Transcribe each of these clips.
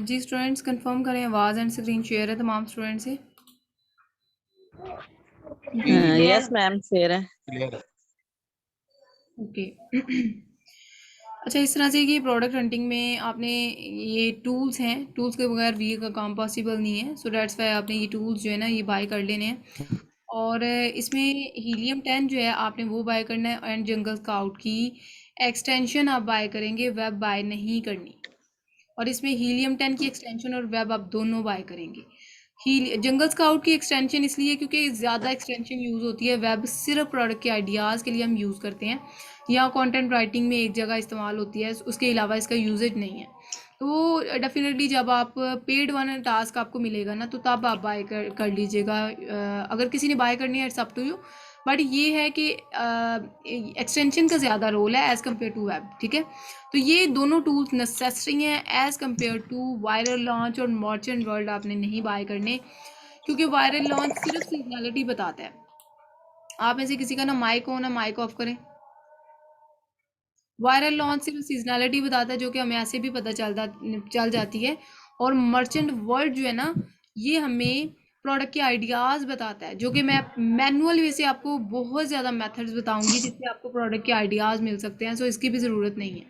जी students confirm करें, आवाज़ and screen share है तमाम स्टूडेंट से। यस मैम, शेयर है। क्लियर है। ओके। अच्छा, इस तरह से कि प्रोडक्ट हंटिंग में आपने ये टूल्स हैं, टूल्स के बगैर वी का काम पॉसिबल नहीं है। सो डेट्स वाई आपने ये टूल्स जो है ना ये बाय कर लेने हैं। और इसमें हीलियम 10 जो है आपने वो बाय करना है, एंड जंगल स्काउट की एक्सटेंशन आप बाय करेंगे, वेब बाय नहीं करनी। और इसमें हीलियम 10 की एक्सटेंशन और वेब आप दोनों बाय करेंगे। ही जंगल स्काउट की एक्सटेंशन इसलिए क्योंकि ज़्यादा एक्सटेंशन यूज़ होती है, वेब सिर्फ प्रोडक्ट के आइडियाज़ के लिए हम यूज़ करते हैं, या कंटेंट राइटिंग में एक जगह इस्तेमाल होती है, उसके अलावा इसका यूजेज नहीं है। तो डेफिनेटली जब आप पेड वन टास्क आपको मिलेगा ना, तो तब आप बाय कर लीजिएगा। अगर किसी ने बाय करनी है it's up to you, but ये है कि एक्सटेंशन का ज़्यादा रोल है एज़ कम्पेयर टू वेब, ठीक है। तो ये दोनों टूल्स नेसेसरी हैं as compare to viral launch और मर्चेंट वर्ल्ड आपने नहीं बाय करने, क्योंकि वायरल लॉन्च सिर्फ सीजनैलिटी बताता है। आप में से किसी का ना माइक हो ना माइक ऑफ करें। वायरल लॉन्च सिर्फ सीजनैलिटी बताता है, जो कि हमें ऐसे भी पता चल जाती है। और मर्चेंट वर्ल्ड जो है ना, ये हमें प्रोडक्ट के आइडियाज़ बताता है, जो कि मैं मैनुअल वे से आपको बहुत ज़्यादा मेथड्स बताऊंगी जिससे आपको प्रोडक्ट के आइडियाज़ मिल सकते हैं। सो इसकी भी ज़रूरत नहीं है,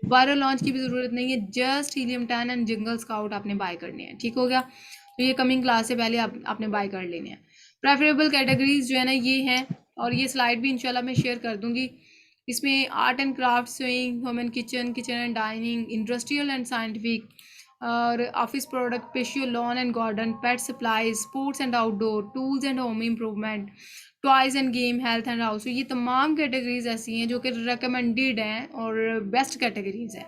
वायरल लॉन्च की भी ज़रूरत नहीं है। Just helium 10 and jungle scout आपने बाय करने हैं, ठीक हो गया। तो ये कमिंग क्लास से पहले आपने बाय कर लेने हैं। प्रेफरेबल कैटेगरीज जो है ना ये हैं, और ये स्लाइड भी इंशाल्लाह मैं शेयर कर दूंगी। इसमें art and craft, swing, home and kitchen, kitchen and dining, industrial and scientific, और office product, patio, lawn and garden, pet supplies, sports and outdoor, tools and home improvement, toys and game, health and house. ये तमाम categories ऐसी हैं जो कि recommended हैं और best categories हैं।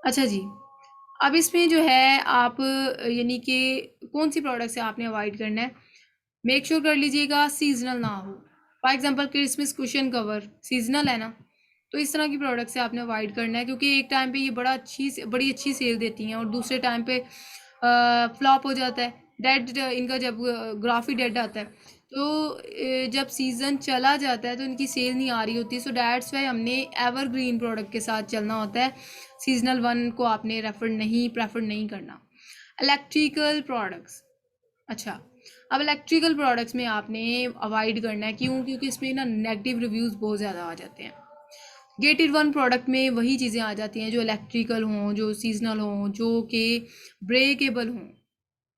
अच्छा जी, अब इसमें जो है आप यानी कि कौन सी प्रोडक्ट से आपने अवॉइड करना है, मेक श्योर कर लीजिएगा सीजनल ना हो। For example Christmas cushion cover seasonal है ना, तो इस तरह की प्रोडक्ट से आपने अवॉइड करना है, क्योंकि एक टाइम पे ये बड़ी अच्छी सेल देती हैं और दूसरे टाइम पे फ्लॉप हो जाता है, डेड इनका जब ग्राफ ही डेड आता है। तो जब सीज़न चला जाता है तो इनकी सेल नहीं आ रही होती। सो डैट्स वाई हमने एवरग्रीन प्रोडक्ट के साथ चलना होता है, सीजनल वन को आपने प्रेफर नहीं करना। इलेक्ट्रिकल प्रोडक्ट्स, अच्छा, अब इलेक्ट्रिकल प्रोडक्ट्स में आपने अवॉइड करना है, क्यों? क्योंकि इसमें ना नेगेटिव रिव्यूज़ बहुत ज़्यादा आ जाते हैं। गेटेड वन प्रोडक्ट में वही चीज़ें आ जाती हैं जो इलेक्ट्रिकल हों, जो सीजनल हों, जो कि ब्रेकेबल हों,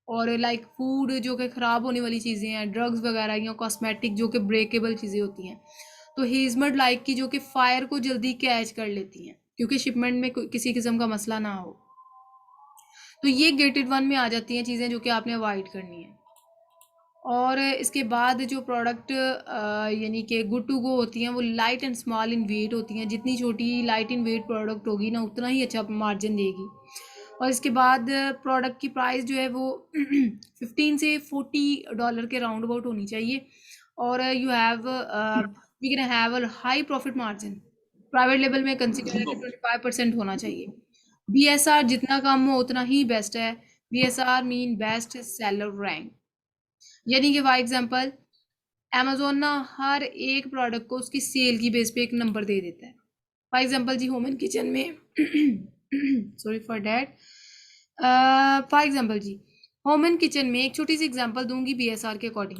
और लाइक फूड जो कि ख़राब होने वाली चीज़ें हैं, ड्रग्स वगैरह या कॉस्मेटिक जो कि ब्रेकेबल चीज़ें होती हैं। तो हेजमट लाइक की जो कि फायर को जल्दी कैच कर लेती हैं, क्योंकि शिपमेंट में किसी किस्म का मसला ना हो। तो ये गेटेड वन में आ जाती हैं चीज़ें जो कि आपने अवॉइड करनी है। और इसके बाद जो प्रोडक्ट यानी कि गुड टू गो होती हैं, वो light and small in weight होती हैं। जितनी छोटी लाइट इन वेट प्रोडक्ट होगी ना, उतना ही अच्छा मार्जिन देगी। और इसके बाद प्रोडक्ट की प्राइस जो है वो 15 से $40 के राउंड अबाउट होनी चाहिए। और you have we can have a high profit margin. Private level में कंसिडर है कि 25% होना चाहिए। BSR जितना कम हो उतना ही बेस्ट है। BSR mean best seller rank, यानी कि फॉर एग्जांपल अमेज़न ना हर एक प्रोडक्ट को उसकी सेल की बेस पे एक नंबर दे देता है। फॉर एग्जांपल जी, होम एंड किचन में sorry for that, for example जी, होम एंड किचन में एक छोटी सी एग्जांपल दूंगी BSR के अकॉर्डिंग।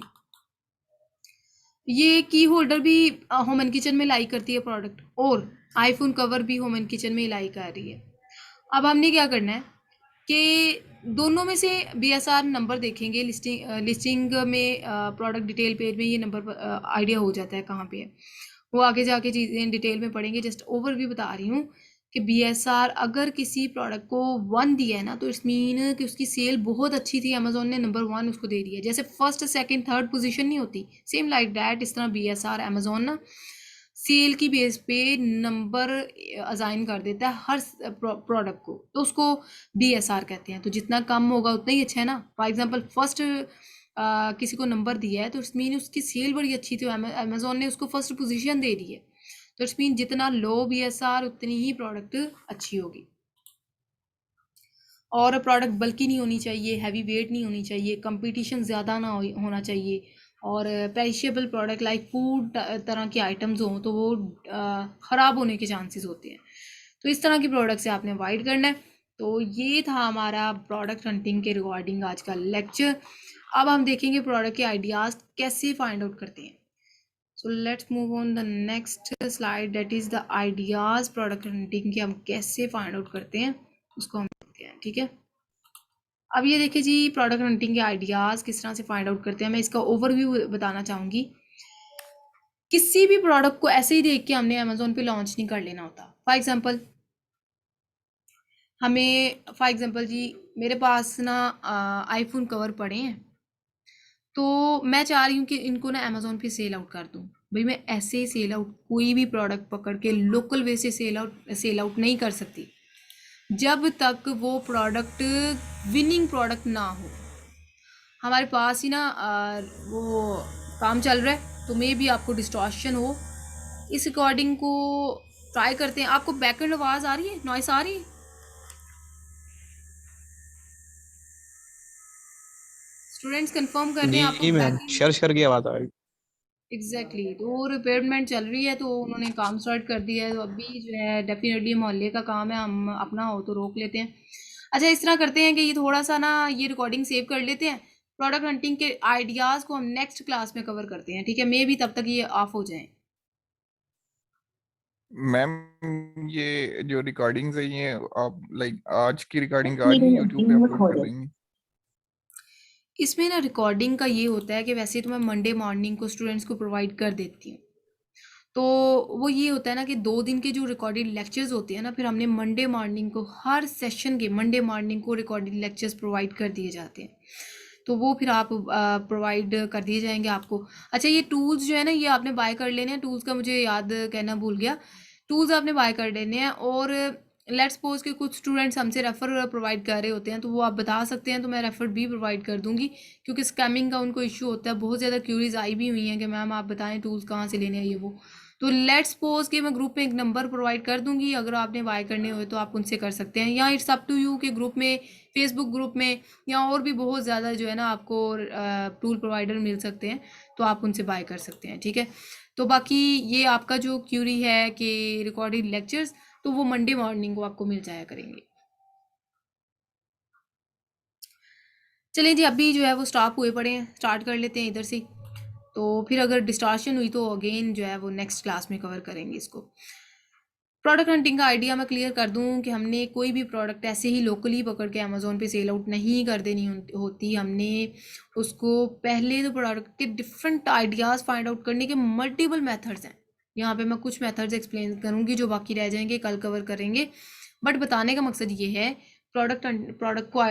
ये की होल्डर भी होम एंड किचन में लाई करती है प्रोडक्ट, और आईफोन कवर भी होम एंड किचन में लाई कर रही है। अब हमने क्या करना है कि दोनों में से BSR नंबर देखेंगे। लिस्टिंग में प्रोडक्ट डिटेल पेज में ये नंबर आइडिया हो जाता है कहाँ पे है। वो आगे जाके चीज़ें डिटेल में पढ़ेंगे, जस्ट ओवरव्यू बता रही हूँ कि BSR अगर किसी प्रोडक्ट को 1 दिया है ना, तो इट्स मीन कि उसकी सेल बहुत अच्छी थी, अमेजोन ने नंबर 1 उसको दे दिया। जैसे फर्स्ट सेकंड थर्ड पोजीशन नहीं होती, सेम लाइक दैट, इस तरह BSR अमेजोन ना सेल की बेस पे नंबर असाइन कर देता है हर प्रोडक्ट को, तो उसको BSR कहते हैं। तो जितना कम होगा उतना ही अच्छा है ना। फॉर एग्जांपल फर्स्ट किसी को नंबर दिया है, तो इट्स मीन उसकी सेल बड़ी अच्छी थी, अमेजोन ने उसको फर्स्ट पोजीशन दे दी है। तो इट्स मीन जितना लो BSR उतनी ही प्रोडक्ट अच्छी होगी। और प्रोडक्ट बल्कि नहीं होनी चाहिए, हैवी वेट नहीं होनी चाहिए, कंपटीशन ज़्यादा ना होना चाहिए, और पेरिशेबल प्रोडक्ट लाइक फूड तरह के आइटम्स हों तो वो ख़राब होने के चांसेस होते हैं। तो इस तरह की प्रोडक्ट से आपने अवॉइड करना है। तो ये था हमारा प्रोडक्ट हंटिंग के रिगार्डिंग आज का लेक्चर। अब हम देखेंगे प्रोडक्ट के आइडियाज़ कैसे फाइंड आउट करते हैं। So let's move on the next slide, that is the ideas product hunting के हम कैसे फाइंड आउट करते हैं उसको हम देखते हैं। ठीक है, अब ये देखिए जी, प्रोडक्ट हंटिंग के आइडियाज़ किस तरह से फाइंड आउट करते हैं। मैं इसका ओवरव्यू बताना चाहूँगी। किसी भी प्रोडक्ट को ऐसे ही देख के हमने अमेजोन पे लॉन्च नहीं कर लेना होता। फॉर एग्जांपल जी, मेरे पास ना आईफोन कवर पड़े हैं, तो मैं चाह रही हूँ कि इनको ना अमेजोन पे सेल आउट कर दूँ। भाई मैं ऐसे ही सेल आउट कोई भी प्रोडक्ट पकड़ के लोकल वे से सेल आउट नहीं कर सकती जब तक वो प्रोडक्ट विनिंग प्रोडक्ट ना हो। हमारे पास ही ना वो काम चल रहा है, तो मे भी आपको डिस्टॉर्शन हो। इस रिकॉर्डिंग को ट्राई करते हैं। आपको बैकग्राउंड आवाज़ आ रही है, नॉइस आ रही है? स्टूडेंट्स कंफर्म कर रहे हैं आपको जी मैम, बैकग्राउंड? शर्च करके आवाज आ रही। Exactly exactly। तो रिपेयरमेंट चल रही है, तो उन्होंने काम स्टार्ट कर दिया है। तो अभी जो है डेफिनेटली मोहल्ले का काम है, हम अपना हो तो रोक लेते हैं। अच्छा, इस तरह करते हैं कि ये थोड़ा सा ना ये रिकॉर्डिंग सेव कर लेते हैं। प्रोडक्ट हंटिंग के आइडियाज़ को हम नेक्स्ट क्लास में कवर करते हैं। ठीक है, मे भी तब तक ये ऑफ हो जाए। मैम ये जो रिकॉर्डिंग्स है ये आप लाइक आज की रिकॉर्डिंग आज ही यूट्यूब पे अपलोड कर देंगे? इसमें ना रिकॉर्डिंग का ये होता है कि वैसे तो मैं मंडे मॉर्निंग को स्टूडेंट्स को प्रोवाइड कर देती हूँ। तो वो ये होता है ना कि 2 दिन के जो रिकॉर्डेड लेक्चर्स होते हैं ना, फिर हमने मंडे मॉर्निंग को हर सेशन के मंडे मॉर्निंग को रिकॉर्डेड लेक्चर्स प्रोवाइड कर दिए जाते हैं। तो वो फिर आप प्रोवाइड कर दिए जाएंगे आपको। अच्छा, ये टूल्स जो है ना, ये आपने बाय कर लेने हैं। टूल्स का मुझे याद कहना भूल गया। टूल्स आपने बाय कर लेने हैं, और लेट्स सपोज के कुछ स्टूडेंट्स हमसे रेफ़र प्रोवाइड कर रहे होते हैं, तो वो आप बता सकते हैं, तो मैं रेफ़र भी प्रोवाइड कर दूंगी। क्योंकि स्कैमिंग का उनको इशू होता है। बहुत ज़्यादा क्यूरीज आई भी हुई हैं कि मैम आप बताएं टूल्स कहाँ से लेने हैं ये वो। तो लेट्स सपोज कि मैं ग्रुप में एक नंबर प्रोवाइड कर दूंगी, अगर आपने बाय करने हुए तो आप उनसे कर सकते हैं, या इट्स अप टू यू के ग्रुप में, फेसबुक ग्रुप में, या और भी बहुत ज़्यादा जो है ना आपको टूल प्रोवाइडर मिल सकते हैं, तो आप उनसे बाय कर सकते हैं। ठीक है, तो बाकी ये आपका जो क्यूरी है कि रिकॉर्डेड लेक्चर्स, तो वो मंडे मॉर्निंग को आपको मिल जाया करेंगे। चलिए जी, अभी जो है वो स्टॉप हुए पड़े हैं, स्टार्ट कर लेते हैं इधर से। तो फिर अगर डिस्टॉर्शन हुई तो अगेन जो है वो नेक्स्ट क्लास में कवर करेंगे इसको। प्रोडक्ट हंटिंग का आइडिया मैं क्लियर कर दूं कि हमने कोई भी प्रोडक्ट ऐसे ही लोकली पकड़ के अमेजोन पे सेल आउट नहीं कर देनी होती। हमने उसको पहले तो प्रोडक्ट के डिफरेंट आइडियाज़ फाइंड आउट करने के मल्टीपल मेथड्स हैं। यहाँ पे मैं कुछ मेथड्स एक्सप्लेन करूँगी, जो बाकी रह जाएंगे कल कवर करेंगे। बट बताने का मकसद ये है, प्रोडक्ट को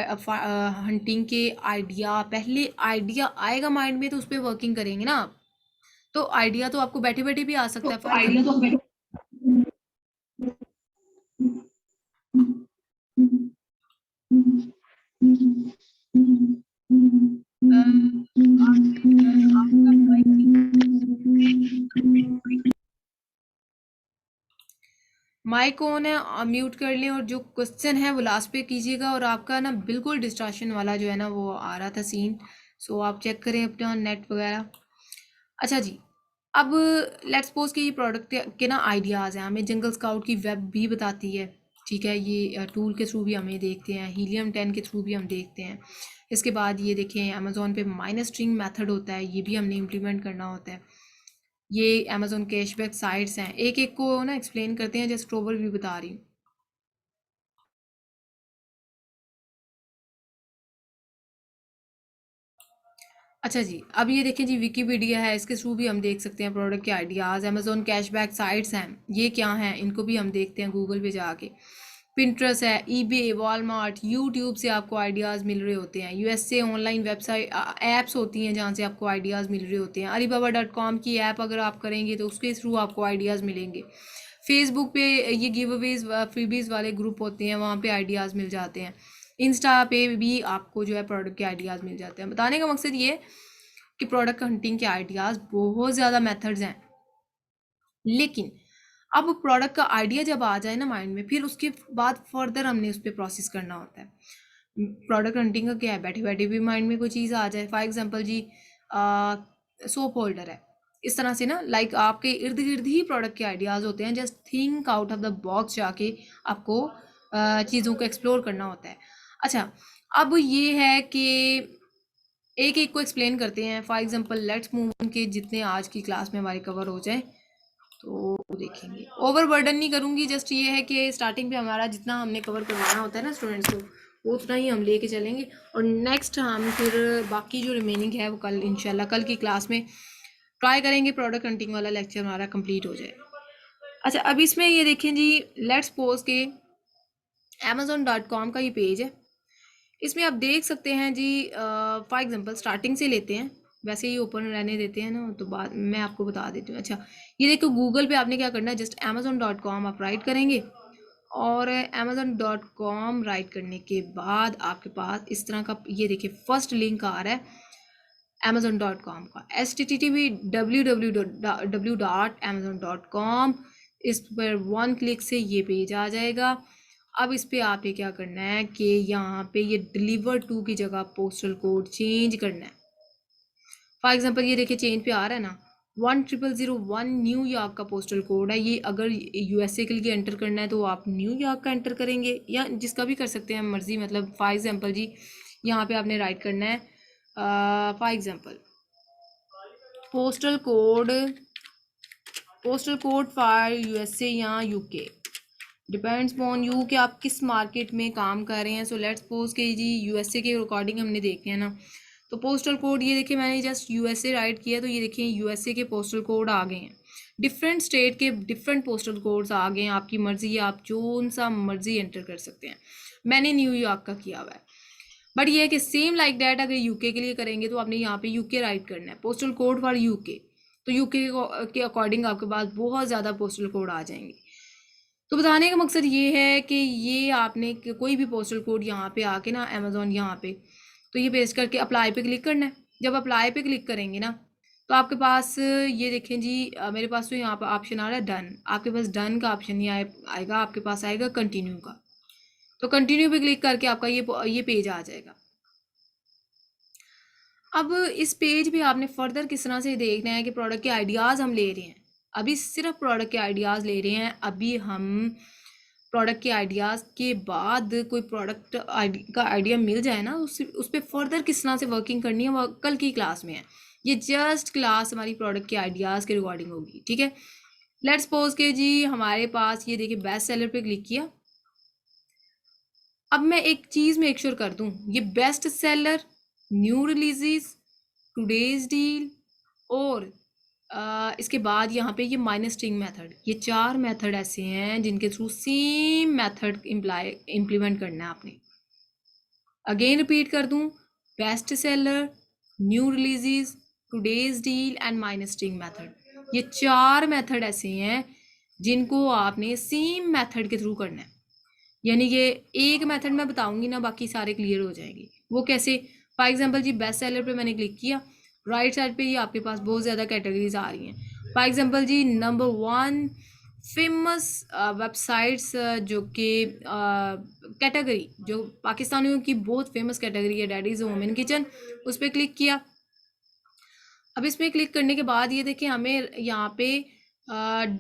हंटिंग के आइडिया, पहले आइडिया आएगा माइंड में तो उस पर वर्किंग करेंगे ना आप। तो आइडिया तो आपको बैठे बैठे भी आ सकता है। फॉर आइडिया तो एग्जाम्पल आपका माइक ऑन है, म्यूट कर लें, और जो क्वेश्चन है वो लास्ट पे कीजिएगा। और आपका ना बिल्कुल डिस्ट्रैक्शन वाला जो है ना वो आ रहा था सीन, सो आप चेक करें अपना नेट वगैरह। अच्छा जी, अब लेट्स सपोज कि ये प्रोडक्ट के ना आइडियाज़ हैं, हमें जंगल स्काउट की वेब भी बताती है। ठीक है, ये टूल के थ्रू भी हमें देखते हैं, हीलियम 10 के थ्रू भी हम देखते हैं। इसके बाद ये देखें, अमेजोन पे माइनस स्ट्रिंग मेथड होता है, ये भी हमने इम्प्लीमेंट करना होता है। ये अमेजोन कैशबैक साइट्स हैं, एक एक को ना एक्सप्लेन करते हैं, जस्ट ओवर भी बता रही हूँ। अच्छा जी, अब ये देखें जी, विकीपीडिया है, इसके थ्रू भी हम देख सकते हैं प्रोडक्ट के आइडियाज़। अमेजोन कैशबैक साइट्स हैं, ये क्या हैं इनको भी हम देखते हैं गूगल पे जाके। पिंटरेस्ट है, ईबे, वॉलमार्ट, यूट्यूब से आपको आइडियाज़ मिल रहे होते हैं। यूएस से ऑनलाइन वेबसाइट ऐप्स होती हैं जहाँ से आपको आइडियाज़ मिल रहे होते हैं। alibaba.com की ऐप अगर आप करेंगे तो उसके थ्रू आपको आइडियाज़ मिलेंगे। फेसबुक पे ये गिव अवेज फ्रीबीज वाले ग्रुप होते हैं, वहाँ पे आइडियाज़ मिल जाते हैं। इंस्टा पे भी आपको जो है प्रोडक्ट के आइडियाज़ मिल जाते हैं। बताने का मकसद ये कि प्रोडक्ट हंटिंग के आइडियाज़ बहुत ज़्यादा मेथड्स हैं, लेकिन अब प्रोडक्ट का आइडिया जब आ जाए ना माइंड में, फिर उसके बाद फर्दर हमने उस पर प्रोसेस करना होता है। प्रोडक्ट हंटिंग का क्या है, बैठे बैठे भी माइंड में कोई चीज़ आ जाए। फॉर एग्जांपल जी, सोप होल्डर है, इस तरह से ना, लाइक आपके इर्द गिर्द ही प्रोडक्ट के आइडियाज़ होते हैं। Just think out of the box जाके आपको चीज़ों को एक्सप्लोर करना होता है। अच्छा, अब ये है कि एक एक को एक्सप्लेन करते हैं। For example let's move on के जितने आज की क्लास में हमारे कवर हो जाए तो देखेंगे। ओवर बर्डन नहीं करूँगी, जस्ट ये है कि स्टार्टिंग पे हमारा जितना हमने कवर करवाना होता है ना स्टूडेंट्स को, वो उतना ही हम लेके चलेंगे, और नेक्स्ट हम फिर बाकी जो रिमेनिंग है वो कल इंशाल्लाह कल की क्लास में ट्राई करेंगे प्रोडक्ट हंटिंग वाला लेक्चर हमारा कंप्लीट हो जाए। अच्छा, अब इसमें ये देखें जी, लेट्स सपोज के amazon.com का ये पेज है। इसमें आप देख सकते हैं जी, फॉर एग्जांपल स्टार्टिंग से लेते हैं, वैसे ही ओपन रहने देते हैं ना, तो बाद मैं आपको बता देती हूँ। अच्छा, ये देखो गूगल पे आपने क्या करना है, जस्ट amazon.com आप राइट करेंगे, और amazon.com राइट करने के बाद आपके पास इस तरह का ये देखिए फर्स्ट लिंक आ रहा है amazon.com का, http://www.amazon.com। इस पर वन क्लिक से ये पेज आ जाएगा। अब इस पे आपने क्या करना है कि यहाँ पे ये डिलीवर टू की जगह पोस्टल कोड चेंज करना है। फॉर एग्जांपल ये देखिए चेंज पे आ रहा है ना, 10001 न्यूयॉर्क का पोस्टल कोड है। ये अगर यूएसए के लिए एंटर करना है तो आप न्यूयॉर्क का एंटर करेंगे, या जिसका भी कर सकते हैं मर्जी। मतलब फॉर एग्जांपल जी यहाँ पे आपने राइट करना है for example postal code for USA या यूके, डिपेंड्स ऑन यू कि आप किस मार्केट में काम कर रहे हैं। सो लेट्स सपोज के जी यूएसए के अकॉर्डिंग हमने देखे हैं ना, तो पोस्टल कोड ये देखिए मैंने जस्ट यूएसए राइट किया, तो ये देखिए यूएसए के पोस्टल कोड आ गए हैं। डिफरेंट स्टेट के डिफरेंट पोस्टल कोड्स आ गए हैं, आपकी मर्जी है, आप जो सा मर्जी एंटर कर सकते हैं। मैंने न्यूयॉर्क का किया हुआ है, बट ये है कि सेम लाइक डैट अगर यूके के लिए करेंगे तो आपने यहाँ पे यूके राइट करना है, पोस्टल कोड फॉर यूके। तो यूके के अकॉर्डिंग आपके पास बहुत ज़्यादा पोस्टल कोड आ जाएंगे। तो बताने का मकसद ये है कि ये आपने कोई भी पोस्टल कोड यहाँ पे आके ना अमेज़ॉन यहाँ पे, तो ये पेस्ट करके अप्लाई पे क्लिक करना है। जब अप्लाई पे क्लिक करेंगे ना तो आपके पास ये देखें जी, मेरे पास तो यहाँ पर ऑप्शन आ रहा है डन। आपके पास डन का ऑप्शन नहीं आएगा, आपके पास आएगा कंटिन्यू का। तो कंटिन्यू पे क्लिक करके आपका ये पेज आ जाएगा। अब इस पेज पे आपने फर्दर किस तरह से देखना है कि प्रोडक्ट के आइडियाज़ हम ले रहे हैं। अभी सिर्फ प्रोडक्ट के आइडियाज़ ले रहे हैं। अभी हम प्रोडक्ट के आइडियाज़ के बाद कोई प्रोडक्ट का आइडिया मिल जाए ना, उस पर फर्दर किस तरह से वर्किंग करनी है वो कल की क्लास में है। ये जस्ट क्लास हमारी प्रोडक्ट के आइडियाज़ के रिगार्डिंग होगी, ठीक है। लेट्स सपोज के जी हमारे पास ये देखिए बेस्ट सेलर पे क्लिक किया। अब मैं एक चीज़ मेक श्योर कर दूं, ये best seller, new releases, today's deal और इसके बाद यहाँ पे ये माइनस स्ट्रिंग मेथड, ये 4 मेथड ऐसे हैं जिनके थ्रू सेम मेथड इम्प्लीमेंट करना है आपने। अगेन रिपीट कर दूं, best seller, new releases, today's deal and minus string method, ये 4 मेथड ऐसे हैं जिनको आपने सेम मेथड के थ्रू करना है। यानी कि एक मेथड मैं बताऊंगी ना, बाकी सारे क्लियर हो जाएंगे। वो कैसे? फॉर एग्जांपल जी बेस्ट सेलर पे मैंने क्लिक किया, राइट साइड पे ये आपके पास बहुत ज़्यादा कैटेगरीज आ रही हैं। फॉर एग्जांपल जी नंबर 1 फेमस वेबसाइट्स, जो कि कैटेगरी जो पाकिस्तानियों की बहुत फेमस कैटेगरी है, that is home in kitchen, उस पर क्लिक किया। अब इसमें क्लिक करने के बाद ये देखिए हमें यहाँ पे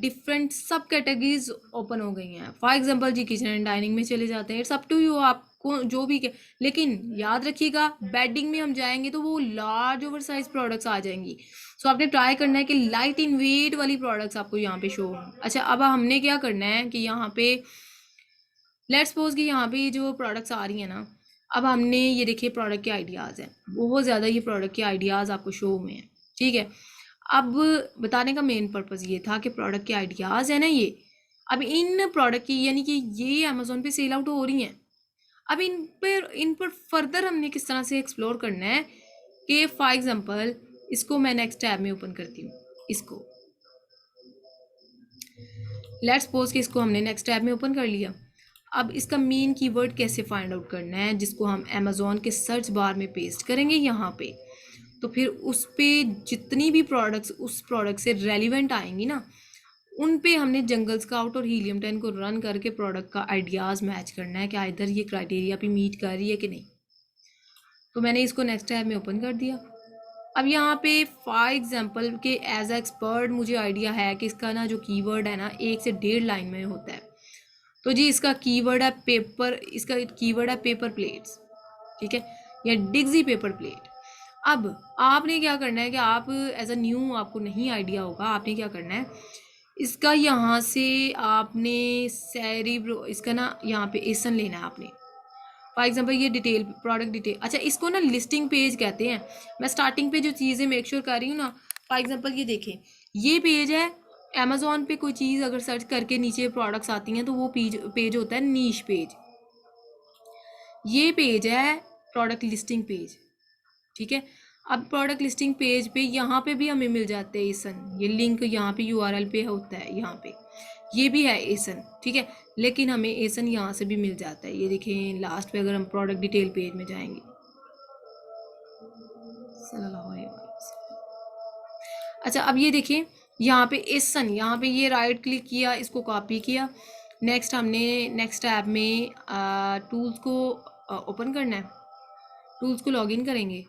डिफरेंट सब कैटेगरीज ओपन हो गई हैं। फॉर एग्जांपल जी किचन एंड डाइनिंग में चले जाते हैं, इट्स अप टू यू, आपको जो भी लेकिन याद रखिएगा बेडिंग में हम जाएंगे तो वो लार्ज ओवर साइज प्रोडक्ट्स आ जाएंगी। सो आपने ट्राई करना है कि लाइट इन वेट वाली प्रोडक्ट्स आपको यहाँ पे शो हों। अच्छा, अब हमने क्या करना है कि यहाँ पे लेट्स सपोज कि यहाँ पे जो प्रोडक्ट्स आ रही हैं ना, अब हमने ये देखिए प्रोडक्ट के आइडियाज़ हैं, बहुत ज़्यादा ये प्रोडक्ट के आइडियाज़ आपको शो हुए हैं, ठीक है। अब बताने का मेन पर्पज़ ये था कि प्रोडक्ट के आइडियाज़ है ना ये, अब इन प्रोडक्ट की यानी कि ये अमेज़ोन पे सेल आउट हो रही हैं। अब इन पर फर्दर हमने किस तरह से एक्सप्लोर करना है कि फॉर एग्जांपल इसको मैं नेक्स्ट टैब में ओपन करती हूँ। इसको लेट्स सपोज कि इसको हमने नेक्स्ट टैब में ओपन कर लिया। अब इसका मेन कीवर्ड कैसे फाइंड आउट करना है, जिसको हम अमेज़ोन के सर्च बार में पेस्ट करेंगे यहाँ पे, तो फिर उस पर जितनी भी प्रोडक्ट्स उस प्रोडक्ट से रेलिवेंट आएंगी ना, उन पे हमने जंगल स्काउट और हीलियम 10 को रन करके प्रोडक्ट का आइडियाज़ मैच करना है कि इधर ये क्राइटेरिया पे मीट कर रही है कि नहीं। तो मैंने इसको नेक्स्ट टैब में ओपन कर दिया। अब यहाँ पे फॉर एग्जांपल के एज ए एक्सपर्ट मुझे आइडिया है कि इसका ना जो कीवर्ड है ना 1 से 1.5 लाइन में होता है। तो जी इसका कीवर्ड है पेपर, इसका कीवर्ड है पेपर प्लेट्स, ठीक है, या डिग्जी पेपर प्लेट। अब आपने क्या करना है कि आप एज अ न्यू, आपको नहीं आइडिया होगा, आपने क्या करना है, इसका यहाँ से आपने सेरिब्रो, इसका ना यहाँ पे एसन लेना है आपने। फॉर एग्जांपल ये डिटेल, प्रोडक्ट डिटेल, अच्छा इसको ना लिस्टिंग पेज कहते हैं। मैं स्टार्टिंग पे जो चीज़ें मेक श्योर कर रही हूँ ना, फॉर एग्जांपल ये देखें, ये पेज है अमेजोन पे, कोई चीज़ अगर सर्च करके नीचे प्रोडक्ट्स आती हैं तो वो पेज होता है नीश पेज। ये पेज है प्रोडक्ट लिस्टिंग पेज, ठीक है। अब प्रोडक्ट लिस्टिंग पेज पे यहाँ पे भी हमें मिल जाते हैं एसन, ये लिंक यहाँ पे यूआरएल पे होता है, यहाँ पे ये भी है एसन, ठीक है, लेकिन हमें एसन यहाँ से भी मिल जाता है। ये देखें लास्ट पे अगर हम प्रोडक्ट डिटेल पेज में जाएंगे, अच्छा अब ये देखें यहाँ पे एसन, यहाँ पे ये राइट क्लिक किया, इसको कॉपी किया, नेक्स्ट हमने नेक्स्ट टैब में टूल्स को ओपन करना है, टूल्स को लॉगिन करेंगे।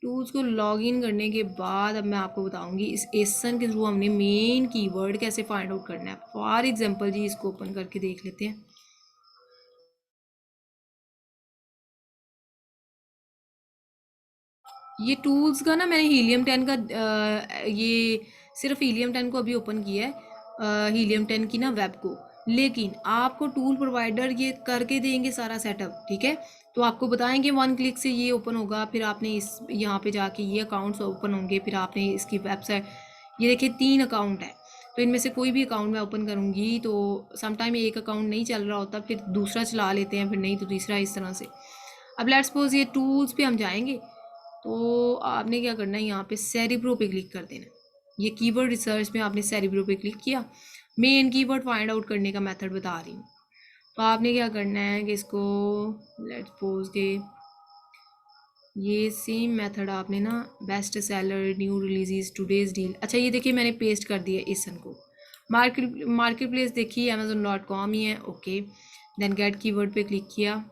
टूल्स को लॉगिन करने के बाद अब मैं आपको बताऊंगी इस एसन के थ्रू हमने मेन कीवर्ड कैसे फाइंड आउट करना है। फॉर एग्जांपल जी इसको ओपन करके देख लेते हैं। ये टूल्स का ना मैंने हीलियम 10 का ये सिर्फ हीलियम 10 को अभी ओपन किया है, हीलियम 10 की ना वेब को, लेकिन आपको टूल प्रोवाइडर ये करके देंगे सारा सेटअप, ठीक है। तो आपको बताएंगे 1 क्लिक से ये ओपन होगा, फिर आपने इस यहाँ पे जाके ये अकाउंट्स ओपन होंगे, फिर आपने इसकी वेबसाइट, ये देखिए 3 अकाउंट है, तो इनमें से कोई भी अकाउंट मैं ओपन करूँगी तो समटाइम एक अकाउंट नहीं चल रहा होता, फिर दूसरा चला लेते हैं, फिर नहीं तो तीसरा, इस तरह से। अब लेट्स सपोज ये टूल्स पे हम जाएंगे, तो आपने क्या करना है, यहाँ पे सेरिब्रो पे क्लिक कर देना है। ये कीवर्ड रिसर्च में आपने सेरिब्रो पे क्लिक किया, मेन कीवर्ड फाइंड आउट करने का मेथड बता रही हूँ। तो आपने क्या करना है कि इसको लेट्स सपोज के ये सेम मेथड आपने ना best seller, new releases, today's deal, अच्छा ये देखिए मैंने पेस्ट कर दिया एसन को। मार्केट प्लेस देखिए amazon.com ही है, ओके। देन गेट कीवर्ड पे क्लिक किया,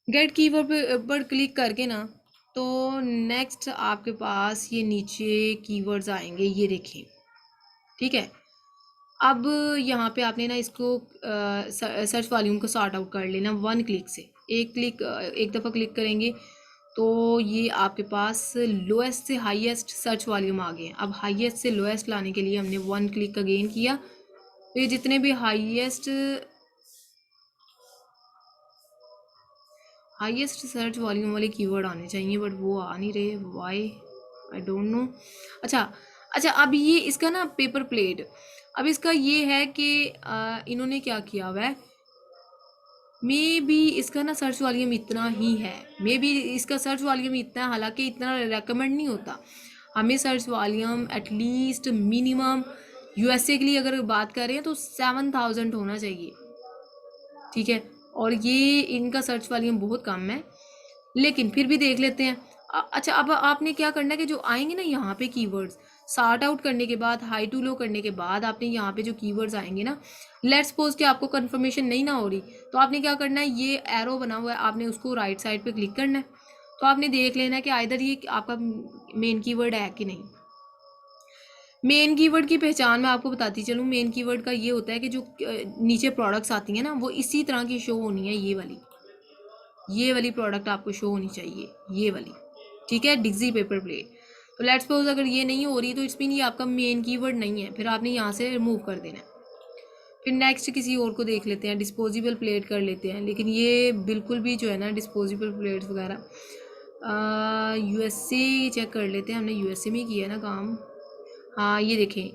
गेट कीवर्ड पर क्लिक करके ना तो नेक्स्ट आपके पास ये नीचे कीवर्ड्स आएंगे, ये देखें, ठीक है। अब यहाँ पे आपने ना इसको सर्च वॉल्यूम को सॉर्ट आउट कर लेना 1 क्लिक से। एक दफ़ा क्लिक करेंगे तो ये आपके पास लोएस्ट से हाईएस्ट सर्च वॉल्यूम आ गए हैं। अब हाईएस्ट से लोएस्ट लाने के लिए हमने 1 क्लिक अगेन किया, तो ये जितने भी हाईएस्ट सर्च वॉल्यूम वाले कीवर्ड आने चाहिए, बट वो आ नहीं रहे, वाई आई डोंट नो। अच्छा अब ये इसका ना पेपर प्लेट, अब इसका ये है कि इन्होंने क्या किया हुआ है, मे बी इसका ना सर्च वॉल्यूम इतना ही है, मे बी इसका सर्च वॉल्यूम इतना, हालांकि इतना रेकमेंड नहीं होता हमें search volume, at least minimum USA के लिए अगर बात कर रहे हैं तो 7000 होना चाहिए, ठीक है। और ये इनका सर्च वॉल्यूम बहुत कम है, लेकिन फिर भी देख लेते हैं। अच्छा अब आपने क्या करना है कि जो आएंगे ना यहाँ पे कीवर्ड्स सॉर्ट आउट करने के बाद, हाई टू लो करने के बाद, आपने यहाँ पे जो कीवर्ड्स आएंगे ना, लेट्स सपोज कि आपको कंफर्मेशन नहीं ना हो रही, तो आपने क्या करना है, ये एरो बना हुआ है, आपने उसको राइट साइड पे क्लिक करना है, तो आपने देख लेना है कि आइदर ये आपका मेन कीवर्ड है कि नहीं। मेन कीवर्ड की पहचान मैं आपको बताती चलूँ, मेन कीवर्ड का ये होता है कि जो नीचे प्रोडक्ट्स आती हैं ना वो इसी तरह की शो होनी है, ये वाली प्रोडक्ट आपको शो होनी चाहिए, ये वाली, ठीक है, डिग्जी पेपर प्लेट। तो लेट्स सपोज अगर ये नहीं हो रही तो इट्स मीन ये आपका मेन कीवर्ड नहीं है, फिर आपने यहाँ से रिमूव कर देना है। फिर नेक्स्ट किसी और को देख लेते हैं, डिस्पोजेबल प्लेट कर लेते हैं, लेकिन ये बिल्कुल भी जो है ना डिस्पोजेबल प्लेट्स वगैरह, यूएसए चेक कर लेते हैं, हमने यूएसए में किया ना काम। हाँ ये देखें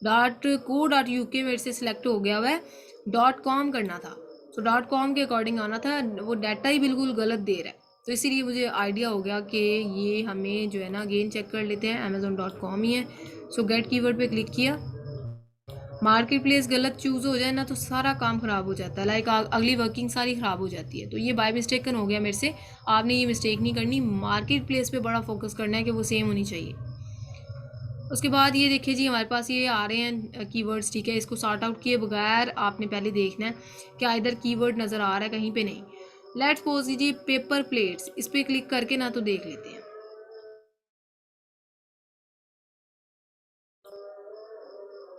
.co.uk मेरे से सिलेक्ट हो गया हुआ है, .com करना था, तो .com के अकॉर्डिंग आना था, वो डाटा ही बिल्कुल गलत दे रहा है, तो इसीलिए मुझे आइडिया हो गया कि ये हमें जो है ना अगेन चेक कर लेते हैं, amazon.com ही है। सो गेट कीवर्ड पे क्लिक किया, मार्केट प्लेस गलत चूज़ हो जाए ना तो सारा काम ख़राब हो जाता है, लाइक अगली वर्किंग सारी ख़राब हो जाती है। तो ये बाय मिस्टेकन हो गया मेरे से, आपने ये मिस्टेक नहीं करनी, मार्केट प्लेस पे बड़ा फोकस करना है कि वो सेम होनी चाहिए। उसके बाद ये देखिए जी हमारे पास ये आ रहे हैं कीवर्ड्स, ठीक है। इसको सॉर्ट आउट किए बगैर आपने पहले देखना है कि इधर कीवर्ड नज़र आ रहा है, कहीं पे नहीं। लेट्स सपोज कीजिए पेपर प्लेट्स, इस पे क्लिक करके ना तो देख लेते हैं।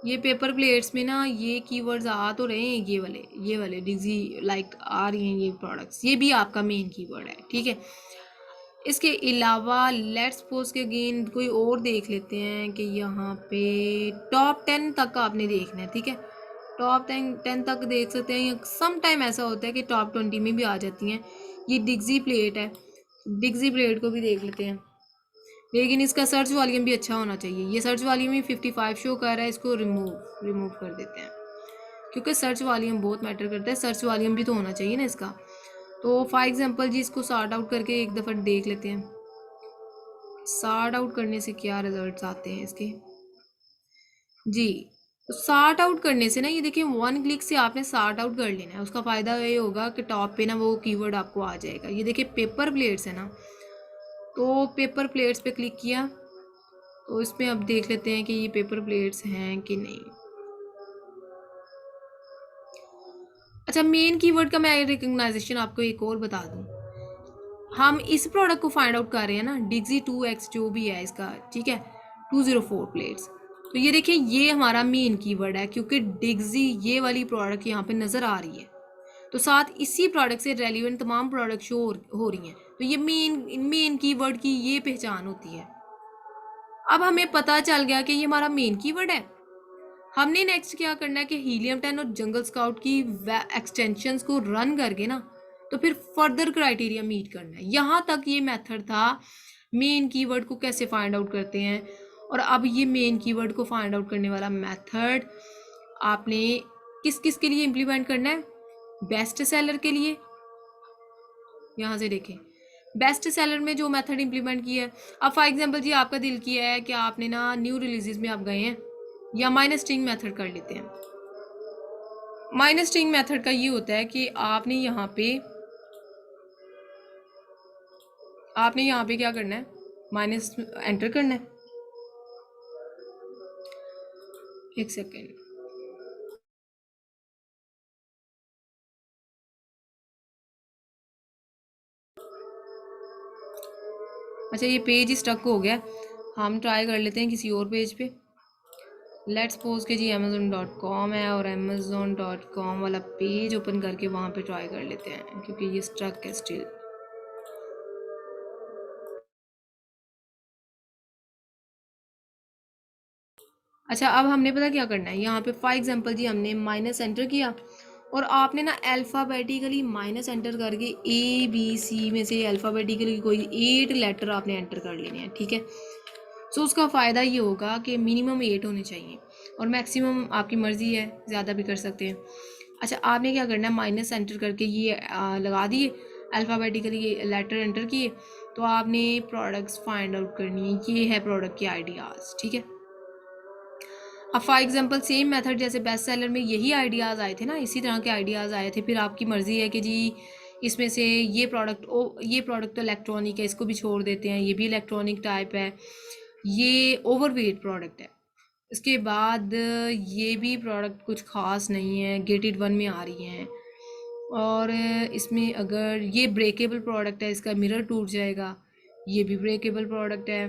ये पेपर प्लेट्स में ना ये कीवर्ड्स आ तो रहे हैं, ये वाले डिजी लाइक आ रही हैं ये प्रोडक्ट्स, ये भी आपका मेन कीवर्ड है, ठीक है। इसके अलावा लेट्स सपोज के अगेन कोई और देख लेते हैं कि यहाँ पे टॉप 10 तक आपने देखना है, ठीक है। टॉप 10 तक देख सकते हैं। सम टाइम ऐसा होता है कि टॉप 20 में भी आ जाती हैं। ये डिग्जी प्लेट है, डिग्जी प्लेट को भी देख लेते हैं, लेकिन इसका सर्च वॉल्यूम भी अच्छा होना चाहिए। ये सर्च वॉल्यूम ही 55 शो कर रहा है, इसको रिमूव कर देते हैं, क्योंकि सर्च वॉल्यूम बहुत मैटर करता है। सर्च वॉल्यूम भी तो होना चाहिए ना इसका। तो फॉर एग्जांपल जी इसको सॉर्ट आउट करके एक दफ़ा देख लेते हैं, सॉर्ट आउट करने से क्या रिजल्ट्स आते हैं इसके जी। तो सॉर्ट आउट करने से ना ये देखिए 1 क्लिक से आपने सॉर्ट आउट कर लेना है। उसका फ़ायदा ये होगा कि टॉप पे ना वो कीवर्ड आपको आ जाएगा। ये देखिए पेपर प्लेट्स है ना, तो पेपर प्लेट्स पे क्लिक किया तो इसमें अब देख लेते हैं कि ये पेपर प्लेट्स हैं कि नहीं। अच्छा, मेन कीवर्ड का मैं रिकग्नाइजेशन आपको एक और बता दूं। हम इस प्रोडक्ट को फाइंड आउट कर रहे हैं ना, डिग्जी 2x जो भी है इसका, ठीक है, 204 प्लेट्स। तो ये देखिए ये हमारा मेन कीवर्ड है, क्योंकि डिग्जी ये वाली प्रोडक्ट यहाँ पे नज़र आ रही है, तो साथ इसी प्रोडक्ट से रेलिवेंट तमाम प्रोडक्ट शो हो रही हैं। तो ये मेन कीवर्ड की ये पहचान होती है। अब हमें पता चल गया कि ये हमारा मेन कीवर्ड है। हमने नेक्स्ट क्या करना है कि हीलियम 10 और जंगल स्काउट की एक्सटेंशंस को रन करके ना तो फिर फर्दर क्राइटेरिया मीट करना है। यहाँ तक ये मेथड था मेन कीवर्ड को कैसे फाइंड आउट करते हैं। और अब ये मेन कीवर्ड को फाइंड आउट करने वाला मेथड आपने किस किस के लिए इम्प्लीमेंट करना है? बेस्ट सेलर के लिए। यहाँ से देखें बेस्ट सेलर में जो मेथड इम्प्लीमेंट किया है। अब फॉर एग्जांपल जी आपका दिल किया है कि आपने ना न्यू रिलीजेस में आप गए हैं, या माइनस स्ट्रिंग मेथड कर लेते हैं। माइनस स्ट्रिंग मेथड का ये होता है कि आपने यहाँ पे क्या करना है, माइनस एंटर करना है। एक सेकेंड, अच्छा ये पेज ही स्टक हो गया, हम ट्राई कर लेते हैं किसी और पेज पे। लेट्स सपोज के जी amazon.com है और amazon.com वाला पेज ओपन करके वहाँ पे ट्राई कर लेते हैं, क्योंकि ये स्टक है स्टिल। अच्छा, अब हमने पता क्या करना है, यहाँ पे फॉर एग्जांपल जी हमने माइनस एंटर किया और आपने ना अल्फ़ाबेटिकली माइनस एंटर करके ABC में से अल्फ़ाबेटिकली कोई 8 लेटर आपने एंटर कर लेने हैं, ठीक है। सो उसका फ़ायदा ये होगा कि मिनिमम 8 होने चाहिए और मैक्सिमम आपकी मर्ज़ी है, ज़्यादा भी कर सकते हैं। अच्छा, आपने क्या करना है, माइनस एंटर करके ये लगा दिए, अल्फ़ाबेटिकली ये लेटर एंटर किए, तो आपने प्रोडक्ट्स फाइंड आउट करनी है। ये है प्रोडक्ट के आइडियाज़, ठीक है। अब फॉर एग्जांपल सेम मेथड जैसे बेस्ट सेलर में यही आइडियाज़ आए थे ना, इसी तरह के आइडियाज़ आए थे। फिर आपकी मर्ज़ी है कि जी इसमें से ये प्रोडक्ट तो इलेक्ट्रॉनिक है, इसको भी छोड़ देते हैं, ये भी इलेक्ट्रॉनिक टाइप है, ये ओवरवेट प्रोडक्ट है। इसके बाद ये भी प्रोडक्ट कुछ ख़ास नहीं है, गेटेड 1 में आ रही हैं। और इसमें अगर ये ब्रेकेबल प्रोडक्ट है, इसका मिरर टूट जाएगा, ये भी ब्रेकेबल प्रोडक्ट है,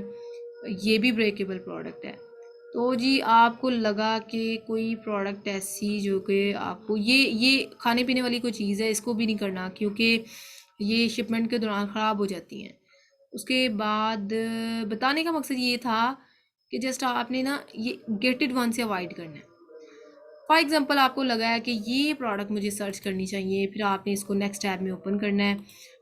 ये भी ब्रेकेबल प्रोडक्ट है। तो जी आपको लगा कि कोई प्रोडक्ट ऐसी जो कि आपको ये खाने पीने वाली कोई चीज़ है, इसको भी नहीं करना, क्योंकि ये शिपमेंट के दौरान ख़राब हो जाती हैं। उसके बाद बताने का मकसद ये था कि जस्ट आपने ना ये गेटेड 1 से अवॉइड करना है। फॉर एग्जांपल आपको लगा है कि ये प्रोडक्ट मुझे सर्च करनी चाहिए, फिर आपने इसको नेक्स्ट टैब में ओपन करना है।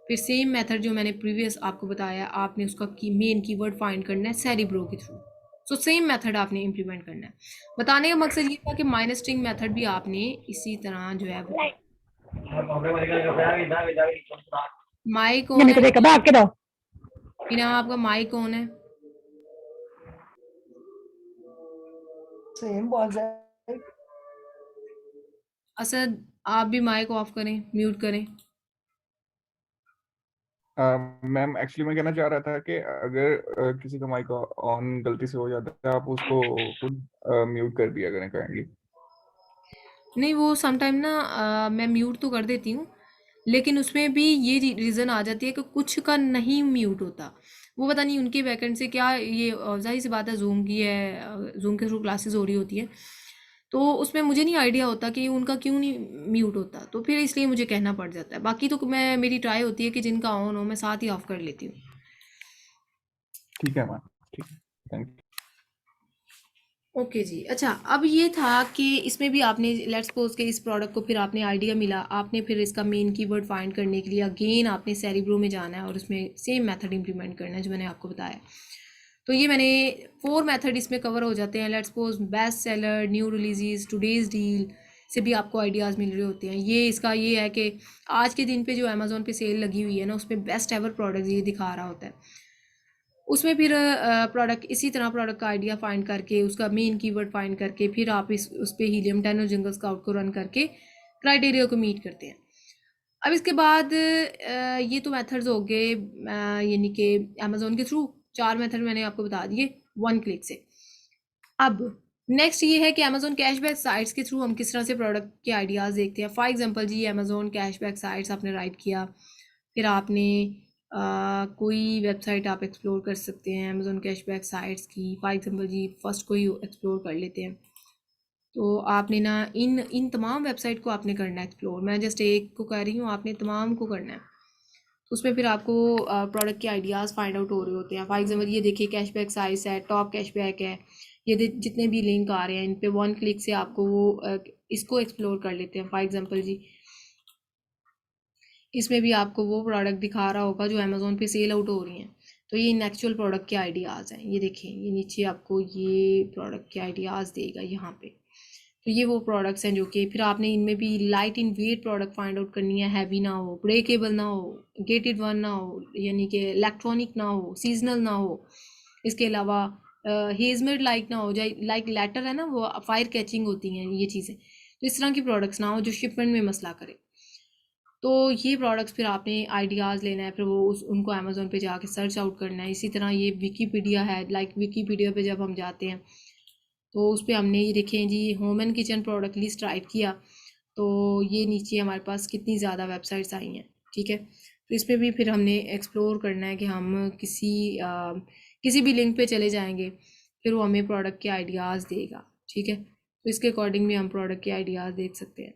फिर सेम मेथड जो मैंने प्रीवियस आपको बताया, आपने उसका मेन कीवर्ड फाइंड करना है सेरिब्रो के थ्रू। सो सेम मेथड आपने इम्प्लीमेंट करना है। बताने का मकसद ये था कि माइनस स्ट्रिंग मेथड भी आपने इसी तरह जो है माइक कौन है बिना आपका माइक कौन है? असद आप भी माइक ऑफ करें, म्यूट करें। मैम एक्चुअली मैं कहना चाह रहा था कि अगर किसी का माइक ऑन गलती से हो जाता है, आप उसको खुद म्यूट कर दिया करें काइंडली। नहीं, वो समटाइम ना मैं म्यूट तो कर देती हूँ, लेकिन उसमें भी ये रीज़न आ जाती है कि कुछ का नहीं म्यूट होता। वो पता नहीं उनके बैकएंड से क्या ये जाहिर सी बात है जूम की है, जूम के थ्रू क्लासेस हो रही होती है, तो उसमें मुझे नहीं आइडिया होता कि उनका क्यों नहीं म्यूट होता, तो फिर इसलिए मुझे कहना पड़ जाता है। बाकी तो मैं मेरी ट्राई होती है कि जिनका ऑन हो मैं साथ ही ऑफ कर लेती हूँ। ठीक है मैम, ठीक है, थैंक यू। ओके जी। अच्छा, अब ये था कि इसमें भी आपने लेट्स सपोज के इस प्रोडक्ट को फिर आपने आइडिया मिला, आपने फिर इसका मेन कीवर्ड फाइंड करने के लिए अगेन आपने सेरिब्रो में जाना है और उसमें सेम मेथड इंप्लीमेंट करना है जो मैंने आपको बताया। तो ये मैंने 4 मेथड इसमें कवर हो जाते हैं। Let's suppose best seller, new releases, today's deal से भी आपको आइडियाज़ मिल रहे होते हैं। ये इसका ये है कि आज के दिन पे जो अमेज़ोन पे सेल लगी हुई है ना, उसमें बेस्ट एवर प्रोडक्ट ये दिखा रहा होता है। उसमें फिर प्रोडक्ट इसी तरह प्रोडक्ट का आइडिया फाइंड करके उसका मेन कीवर्ड फाइंड करके फिर आप उस पर हीलियम 10 और जंगल स्काउट को रन करके क्राइटेरिया को मीट करते हैं। अब इसके बाद ये तो मेथड्स हो गए यानी कि अमेज़ोन के थ्रू 4 मेथड मैंने आपको बता दिए 1 क्लिक से। अब नेक्स्ट ये है कि अमेज़ोन कैशबैक साइट्स के थ्रू हम किस तरह से प्रोडक्ट के आइडियाज़ देखते हैं। फॉर एग्जांपल जी, अमेज़ोन कैशबैक साइट्स आपने राइट किया, फिर आपने कोई वेबसाइट आप एक्सप्लोर कर सकते हैं अमेज़ोन कैशबैक साइट्स की। फॉर एग्जांपल जी, फर्स्ट कोई एक्सप्लोर कर लेते हैं। तो आपने ना इन तमाम वेबसाइट को आपने करना है एक्सप्लोर। मैं जस्ट एक को कर रही हूँ, आपने तमाम को करना है। उसमें फिर आपको प्रोडक्ट के आइडियाज़ फाइंड आउट हो रहे होते हैं। फॉर एग्जांपल ये देखिए कैशबैक साइट्स है, टॉप कैशबैक है, ये जितने भी लिंक आ रहे हैं इन पे 1 क्लिक से आपको वो इसको एक्सप्लोर कर लेते हैं। फॉर एग्जांपल जी, इसमें भी आपको वो प्रोडक्ट दिखा रहा होगा जो अमेज़ोन पे सेल आउट हो रही हैं। तो ये इन एक्चुअल प्रोडक्ट के आइडियाज़ हैं। ये देखिए, ये नीचे आपको ये प्रोडक्ट के आइडियाज़ देगा यहाँ पे। तो ये वो प्रोडक्ट्स हैं जो कि फिर आपने इनमें भी light in weight product find out करनी है, हैवी ना हो, ब्रेकेबल ना हो, गेटेड वन ना हो, यानी कि इलेक्ट्रॉनिक ना हो, सीजनल ना हो, इसके अलावा हेजमेड लाइक ना हो जाए, लाइक लेटर है ना वो फायर कैचिंग होती हैं ये चीज़ें, तो इस तरह की प्रोडक्ट्स ना हो जो शिपमेंट में मसला करे। तो ये प्रोडक्ट्स फिर आपने आइडियाज़ लेना है, फिर वो उनको अमेज़ोन पे जाके सर्च आउट करना है। इसी तरह ये विकीपीडिया है, लाइक विकीपीडिया पे जब हम जाते हैं तो उस पर हमने ये देखें जी home and kitchen product list write किया, तो ये नीचे हमारे पास कितनी ज़्यादा वेबसाइट्स आई हैं। ठीक है, तो इस पर भी फिर हमने एक्सप्लोर करना है कि हम किसी भी लिंक पे चले जाएंगे, फिर वो हमें प्रोडक्ट के आइडियाज़ देगा। ठीक है, तो इसके अकॉर्डिंग भी हम प्रोडक्ट के आइडियाज़ देख सकते हैं।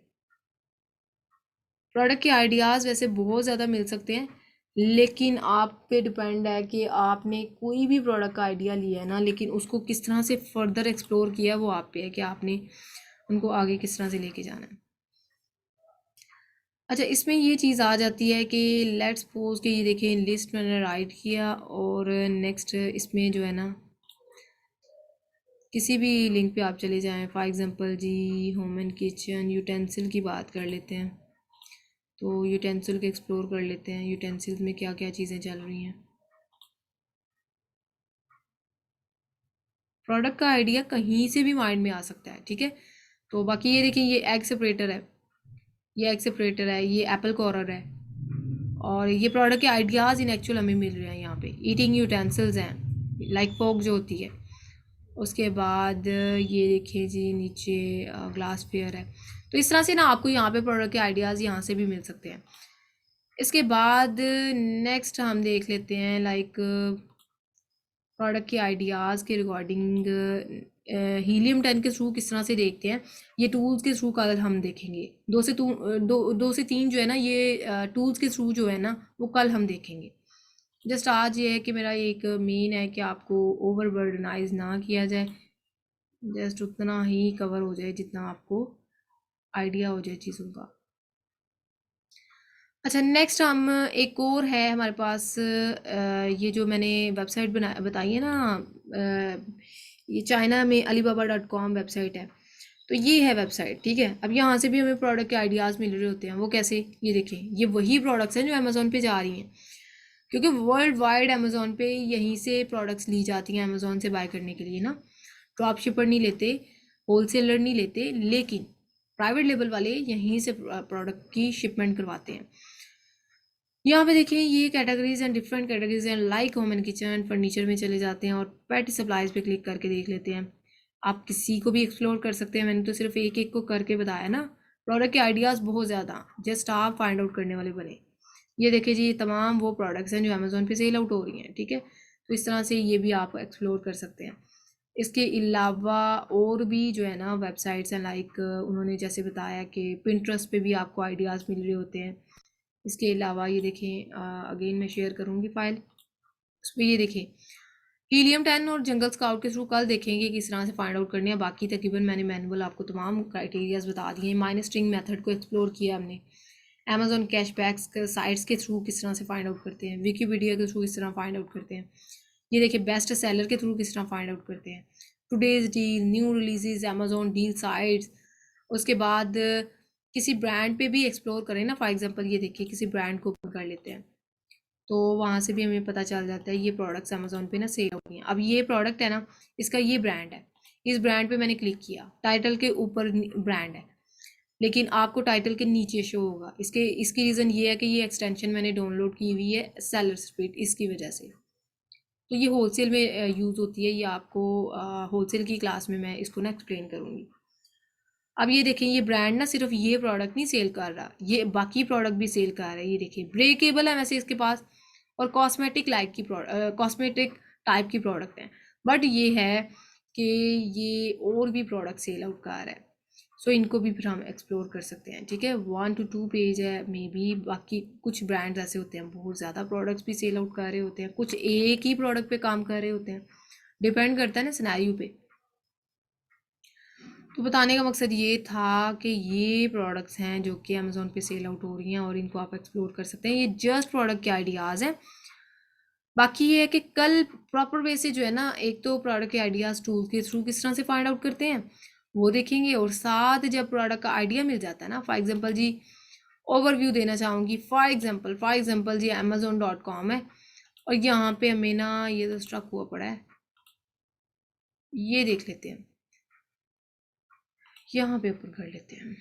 प्रोडक्ट के आइडियाज़ वैसे बहुत ज़्यादा मिल सकते हैं, लेकिन आप पे डिपेंड है कि आपने कोई भी प्रोडक्ट का आइडिया लिया है ना, लेकिन उसको किस तरह से फर्दर एक्सप्लोर किया है वो आप पे है कि आपने उनको आगे किस तरह से लेके जाना है। अच्छा, इसमें ये चीज़ आ जाती है कि लेट्स सपोज कि ये देखें लिस्ट मैंने राइट किया और नेक्स्ट इसमें जो है ना किसी भी लिंक पे आप चले जाएं। फॉर एग्जांपल जी होम एंड किचन यूटेंसिल की बात कर लेते हैं, तो यूटेंसिल को एक्सप्लोर कर लेते हैं, यूटेंसिल्स में क्या क्या चीज़ें चल रही हैं। प्रोडक्ट का आइडिया कहीं से भी माइंड में आ सकता है। ठीक है, तो बाकी ये देखिए ये एग सेपरेटर है, ये एग सेपरेटर है, ये एप्पल कॉरर है, और ये प्रोडक्ट के आइडियाज़ इन एक्चुअल हमें मिल रहे हैं यहाँ पे। ईटिंग यूटेंसिल्स हैं लाइक फोक जो होती है। उसके बाद ये देखिए जी नीचे ग्लास फेयर है। तो इस तरह से ना आपको यहाँ पे प्रोडक्ट के आइडियाज़ यहाँ से भी मिल सकते हैं। इसके बाद नेक्स्ट हम देख लेते हैं लाइक प्रोडक्ट के आइडियाज़ के रिगार्डिंग हीलियम 10 के थ्रू किस तरह से देखते हैं, ये टूल्स के थ्रू कल हम देखेंगे। 2 से 3 जो है ना ये टूल्स के थ्रू जो है ना वो कल हम देखेंगे। जस्ट आज ये है कि मेरा एक मेन है कि आपको ओवरबर्डनाइज ना किया जाए, जस्ट उतना ही कवर हो जाए जितना आपको आइडिया हो जाए चीज़ों का। अच्छा, नेक्स्ट हम एक और है हमारे पास ये जो मैंने वेबसाइट बताई है ना, ये चाइना में alibaba.com वेबसाइट है। तो ये है वेबसाइट। ठीक है, अब यहाँ से भी हमें प्रोडक्ट के आइडियाज़ मिल रहे होते हैं। वो कैसे, ये देखें ये वही प्रोडक्ट्स हैं जो अमेज़ोन पे जा रही हैं, क्योंकि वर्ल्ड वाइड अमेज़ोन पे यहीं से प्रोडक्ट्स ली जाती हैं अमेज़ोन से बाय करने के लिए ना। ड्रॉप शिपर नहीं लेते, होलसेलर नहीं लेते, लेकिन प्राइवेट लेबल वाले यहीं से प्रोडक्ट की शिपमेंट करवाते हैं। यहाँ पे देखिए ये कैटेगरीज हैं, डिफरेंट कैटेगरीज हैं, like home and kitchen, furniture में चले जाते हैं और पेट सप्लाईज पे क्लिक करके देख लेते हैं। आप किसी को भी एक्सप्लोर कर सकते हैं, मैंने तो सिर्फ एक एक को करके बताया ना। प्रोडक्ट के आइडियाज़ बहुत ज़्यादा, जस्ट आप फाइंड आउट करने वाले बने। ये देखिए जी, ये तमाम वो प्रोडक्ट्स हैं जो अमेज़ोन पे सेल आउट हो रही हैं, ठीक है। तो इस तरह से ये भी आप एक्सप्लोर कर सकते हैं। इसके अलावा और भी जो है ना वेबसाइट्स हैं, लाइक उन्होंने जैसे बताया कि पिंटरेस्ट पे भी आपको आइडियाज़ मिल रहे होते हैं। इसके अलावा ये देखें, अगेन मैं शेयर करूँगी फाइल, उसमें ये देखें हीलियम 10 और जंगल स्काउट के थ्रू कल देखेंगे किस तरह से फाइंड आउट करनी है। बाकी तकरीबन मैंने मैनुअल आपको तमाम क्राइटेरियाज बता दिए हैं। माइनस स्ट्रिंग मेथड को एक्सप्लोर किया हमने। अमेजोन कैशबैक्स साइट्स के थ्रू किस तरह से फाइंड आउट करते हैं, विकीपीडिया के थ्रू किस तरह फाइंड आउट करते हैं। ये देखिए बेस्ट सेलर के थ्रू किस तरह फाइंड आउट करते हैं, today's deal, new releases, Amazon deal sites. उसके बाद किसी ब्रांड पे भी एक्सप्लोर करें ना, फॉर एग्जांपल ये देखिए किसी ब्रांड को कर लेते हैं तो वहाँ से भी हमें पता चल जाता है ये प्रोडक्ट्स अमेजोन पे ना सेल हो गई हैं। अब ये प्रोडक्ट है ना, इसका ये ब्रांड है, इस ब्रांड पे मैंने क्लिक किया, टाइटल के ऊपर ब्रांड है लेकिन आपको टाइटल के नीचे शो होगा। इसकी रीज़न ये है कि ये एक्सटेंशन मैंने डाउनलोड की हुई है सेलर स्प्लिट, इसकी वजह से। तो ये होलसेल में यूज़ होती है, ये आपको होलसेल की क्लास में मैं इसको ना एक्सप्लेन करूँगी। अब ये देखें, ये ब्रांड ना सिर्फ ये प्रोडक्ट नहीं सेल कर रहा, ये बाकी प्रोडक्ट भी सेल कर रहा है। ये देखिए ब्रेकेबल है वैसे इसके पास, और कॉस्मेटिक टाइप की प्रोडक्ट है, बट ये है कि ये और भी प्रोडक्ट सेल आउट कर रहा है। सो इनको भी फिर हम एक्सप्लोर कर सकते हैं, ठीक है। 1 to 2 पेज है मे बी। बाकी कुछ ब्रांड्स ऐसे होते हैं बहुत ज़्यादा प्रोडक्ट्स भी सेल आउट कर रहे होते हैं, कुछ एक ही प्रोडक्ट पे काम कर रहे होते हैं, डिपेंड करता है ना सिनेरियो पे। तो बताने का मकसद ये था कि ये प्रोडक्ट्स हैं जो कि अमेज़ोन पे सेल आउट हो रही हैं और इनको आप एक्सप्लोर कर सकते हैं। ये जस्ट प्रोडक्ट के आइडियाज़ हैं। बाकी ये है कि कल प्रॉपर वे से जो है ना, एक तो प्रोडक्ट के आइडियाज़ टूल के थ्रू किस तरह से फाइंड आउट करते हैं वो देखेंगे, और साथ जब प्रोडक्ट का आइडिया मिल जाता है ना, फॉर एग्जांपल जी ओवरव्यू देना चाहूँगी। फॉर एग्जांपल जी amazon.com है और यहाँ पे हमें ना ये तो स्ट्रक हुआ पड़ा है, ये देख लेते हैं, यहाँ पे ऊपर कर लेते हैं।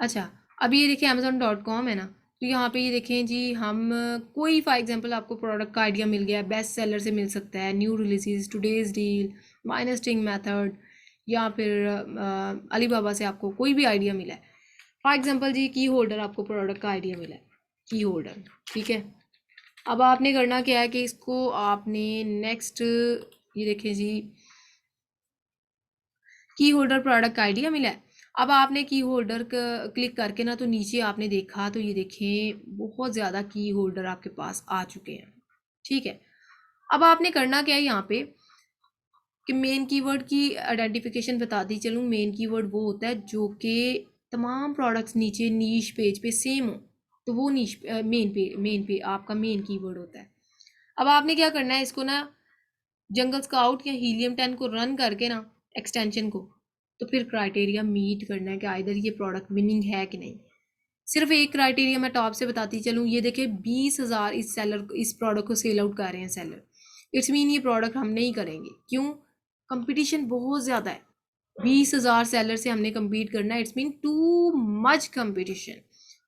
अच्छा, अब ये देखिए amazon.com है ना, तो यहाँ पे ये देखें जी, हम कोई फॉर एग्जांपल आपको प्रोडक्ट का आइडिया मिल गया, बेस्ट सेलर से मिल सकता है, new releases, today's deal, minus string method, या फिर अलीबाबा से आपको कोई भी आइडिया मिला है। फॉर एग्जांपल जी की होल्डर, आपको प्रोडक्ट का आइडिया मिला है, की होल्डर, ठीक है। अब आपने करना क्या है कि इसको आपने नेक्स्ट, ये देखें जी की होल्डर प्रोडक्ट का आइडिया मिला है। अब आपने की होल्डर क्लिक करके ना, तो नीचे आपने देखा तो ये देखें बहुत ज़्यादा की होल्डर आपके पास आ चुके हैं, ठीक है। अब आपने करना क्या है यहाँ पे कि मेन कीवर्ड की आइडेंटिफिकेशन बताती चलूँ। मेन कीवर्ड वो होता है जो कि तमाम प्रोडक्ट्स नीचे नीश पेज पे सेम हो, तो वो नीश मेन पे आपका मेन कीवर्ड होता है। अब आपने क्या करना है, इसको ना जंगल स्काउट या हीलियम 10 को रन करके ना एक्सटेंशन को, तो फिर क्राइटेरिया मीट करना है कि आइदर ये प्रोडक्ट विनिंग है कि नहीं। सिर्फ एक क्राइटेरिया मैं टॉप से बताती चलूँ, ये देखिए 20,000 इस प्रोडक्ट को सेल आउट कर रहे हैं सेलर। इट्स मीन ये प्रोडक्ट हम नहीं करेंगे, क्यों? कंपटीशन बहुत ज़्यादा है, 20,000 सेलर से हमने कम्पीट करना है। It's mean too much competition,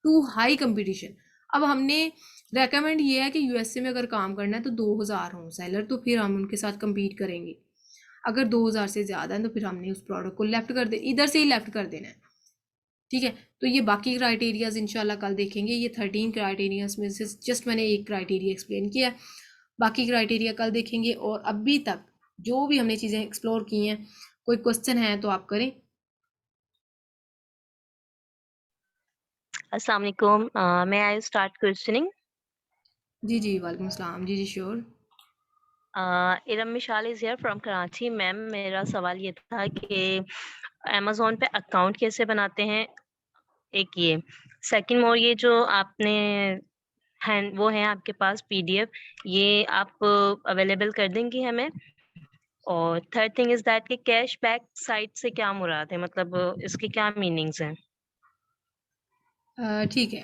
too high competition. अब हमने रेकमेंड ये है कि यूएसए में अगर काम करना है तो 2,000 हों सेलर, तो फिर हम उनके साथ कम्पीट करेंगे। अगर 2,000 से ज़्यादा है तो फिर हमने उस प्रोडक्ट को लेफ्ट कर दे, इधर से ही लेफ्ट कर देना है, ठीक है। तो ये बाकी क्राइटेरियाज इंशाल्लाह कल देखेंगे। ये 13 क्राइटेरियाज में से जस्ट मैंने एक क्राइटेरिया एक्सप्लेन किया है, बाकी क्राइटेरिया कल देखेंगे। और अभी तक जो भी हमने चीज़ें एक्सप्लोर की हैं, कोई क्वेश्चन है तो आप करें। अस्सलाम वालेकुम, may I start questioning? जी जी, वालेकुम अस्सलाम। जी जी sure. Iram Mishal is here from Karachi. Ma'am, मेरा सवाल ये था कि अमेज़न पे अकाउंट कैसे बनाते हैं? एक ये। सेकंड मोर, ये जो आपने वो है आपके पास पीडीएफ, ये आप अवेलेबल कर देंगी हमें? और थर्ड थिंग इज़ दैट कि कैशबैक साइट से क्या मुराद है? मतलब इसके क्या मीनिंग्स हैं? ठीक है।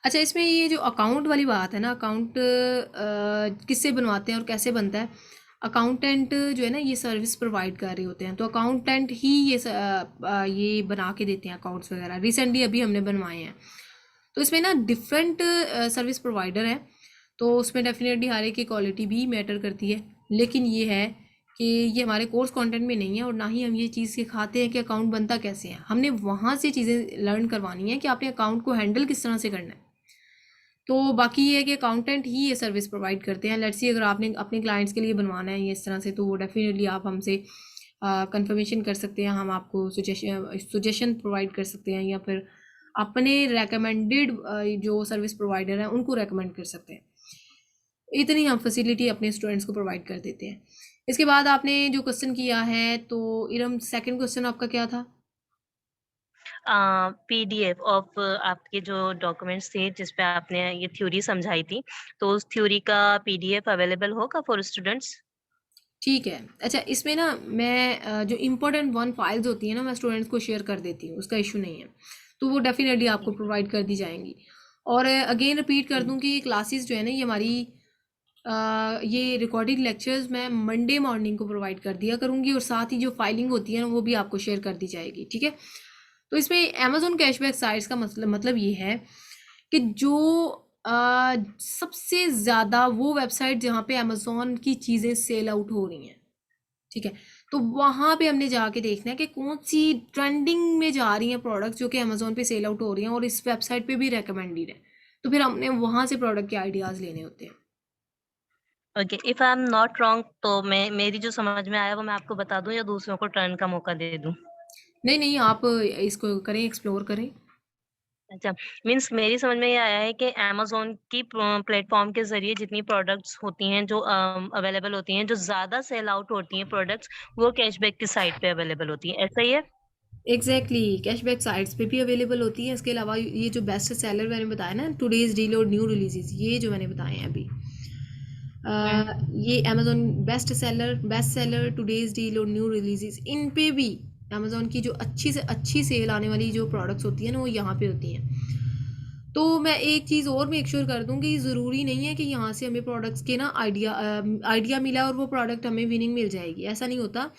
अच्छा, इसमें ये जो अकाउंट वाली बात है ना, अकाउंट किससे बनवाते हैं और कैसे बनता है? अकाउंटेंट जो है ना, ये सर्विस प्रोवाइड कर रहे होते हैं, तो अकाउंटेंट ही ये बना के देते हैं अकाउंट्स वगैरह। रिसेंटली अभी हमने बनवाए हैं। तो इसमें ना डिफरेंट सर्विस प्रोवाइडर है, तो उसमें डेफिनेटली हर एक की क्वालिटी भी मैटर करती है। लेकिन ये है कि ये हमारे कोर्स कंटेंट में नहीं है और ना ही हम ये चीज़ सिखाते हैं कि अकाउंट बनता कैसे है। हमने वहाँ से चीज़ें लर्न करवानी है कि आपने अकाउंट को हैंडल किस तरह से करना है। तो बाकी ये है कि अकाउंटेंट ही ये सर्विस प्रोवाइड करते हैं। लेट्स सी अगर आपने अपने क्लाइंट्स के लिए बनवाना है ये इस तरह से, तो वो डेफिनेटली आप हमसे कंफर्मेशन कर सकते हैं, हम आपको सजेशन प्रोवाइड कर सकते हैं, या फिर अपने रेकमेंडेड जो सर्विस प्रोवाइडर हैं उनको रेकमेंड कर सकते हैं। इतनी हम फैसिलिटी अपने स्टूडेंट्स को प्रोवाइड कर देते हैं। इसके बाद आपने जो क्वेश्चन किया है, तो इरम सेकंड क्वेश्चन आपका क्या था? पीडीएफ ऑफ आपके जो डॉक्यूमेंट्स थे जिस पे आपने ये थ्योरी समझाई थी, तो उस थ्योरी का पीडीएफ अवेलेबल होगा फॉर स्टूडेंट्स? ठीक है। अच्छा, इसमें ना मैं जो इम्पोर्टेंट वन फाइल्स होती हैं ना, मैं स्टूडेंट्स को शेयर कर देती हूँ, उसका इशू नहीं है। तो वो डेफिनेटली आपको प्रोवाइड कर दी जाएंगी। और अगेन रिपीट कर दूँ कि ये क्लासेस जो है ना, ये हमारी ये रिकॉर्डेड लेक्चर्स मैं मंडे मॉर्निंग को प्रोवाइड कर दिया करूँगी, और साथ ही जो फाइलिंग होती है ना वो भी आपको शेयर कर दी जाएगी। ठीक है। तो इसमें अमेजोन कैशबैक साइट्स का मतलब ये है कि जो सबसे ज़्यादा वो वेबसाइट जहाँ पे अमेजोन की चीज़ें सेल आउट हो रही हैं, ठीक है, तो वहाँ पे हमने जाके देखना है कि कौन सी ट्रेंडिंग में जा रही हैं प्रोडक्ट्स जो कि अमेजोन पे सेल आउट हो रही हैं और इस वेबसाइट पे भी रेकमेंडेड है। तो फिर हमने वहाँ से प्रोडक्ट के आइडियाज़ लेने होते हैं। Okay, if I am not wrong, तो मेरी जो समझ में आया वो मैं आपको बता दूं या दूसरों को टर्न का मौका दे दूं? नहीं नहीं, आप इसको करें, एक्सप्लोर करें। अच्छा, मीन्स मेरी समझ में ये आया है कि अमेज़न की प्लेटफ़ॉर्म के ज़रिए जितनी प्रोडक्ट्स होती हैं जो अवेलेबल होती हैं, जो ज़्यादा सेल आउट होती हैं प्रोडक्ट्स, वो कैशबैक की साइट पे अवेलेबल होती हैं, ऐसा ही है? एग्जैक्टली, कैशबैक साइट्स पे भी अवेलेबल होती है। इसके अलावा ये जो बेस्ट सेलर मैंने बताया ना, टुडेज डील और न्यू रिलीजेस, ये जो मैंने बताए हैं अभी, ये Amazon best seller today's deal और न्यू रिलीजेस, इन पे भी अमेजोन की जो अच्छी से अच्छी सेल आने वाली जो प्रोडक्ट्स होती हैं ना, वो यहाँ पे होती हैं। तो मैं एक चीज़ और मेक श्योर कर दूँ कि ज़रूरी नहीं है कि यहाँ से हमें प्रोडक्ट्स के ना आइडिया मिला और वो प्रोडक्ट हमें विनिंग मिल जाएगी, ऐसा नहीं होता।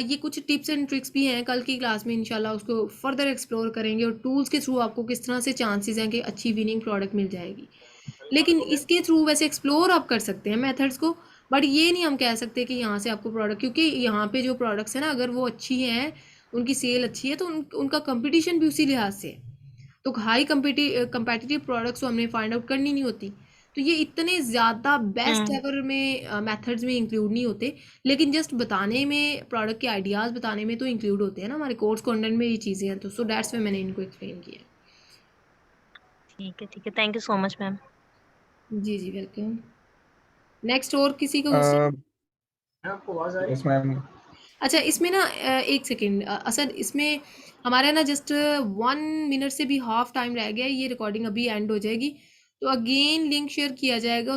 ये कुछ टिप्स एंड ट्रिक्स भी हैं, कल की क्लास में इंशाल्लाह उसको फर्दर एक्सप्लोर करेंगे, और टूल्स के थ्रू आपको किस तरह से चांसेस हैं कि अच्छी विनिंग प्रोडक्ट मिल जाएगी। लेकिन इसके थ्रू वैसे एक्सप्लोर आप कर सकते हैं मेथड्स को, बट ये नहीं हम कह सकते कि यहाँ से आपको प्रोडक्ट, क्योंकि यहाँ पे जो प्रोडक्ट्स हैं ना, अगर वो अच्छी हैं, उनकी सेल अच्छी है, तो उनका कंपटीशन भी उसी लिहाज से है। तो हाई कंपेटिटिव प्रोडक्ट्स तो हमने फाइंड आउट करनी नहीं होती। तो ये इतने ज़्यादा बेस्ट एवर में मेथड्स में इंक्लूड नहीं होते, लेकिन जस्ट बताने में, प्रोडक्ट के आइडियाज़ बताने में तो इंक्लूड होते हैं ना, हमारे कोर्स कंटेंट में ये चीज़ें हैं। तो सो दैट्स में मैंने इनको एक्सप्लेन किया। ठीक है, thank you so much ma'am. जी जी, वेलकम। नेक्स्ट और किसी को क्वेश्चन? Yes ma'am. अच्छा, इसमें ना एक सेकेंड, असद, इसमें हमारा ना जस्ट 1 मिनट से भी हाफ टाइम रह गया है, ये रिकॉर्डिंग अभी एंड हो जाएगी। तो अगेन लिंक शेयर किया जाएगा,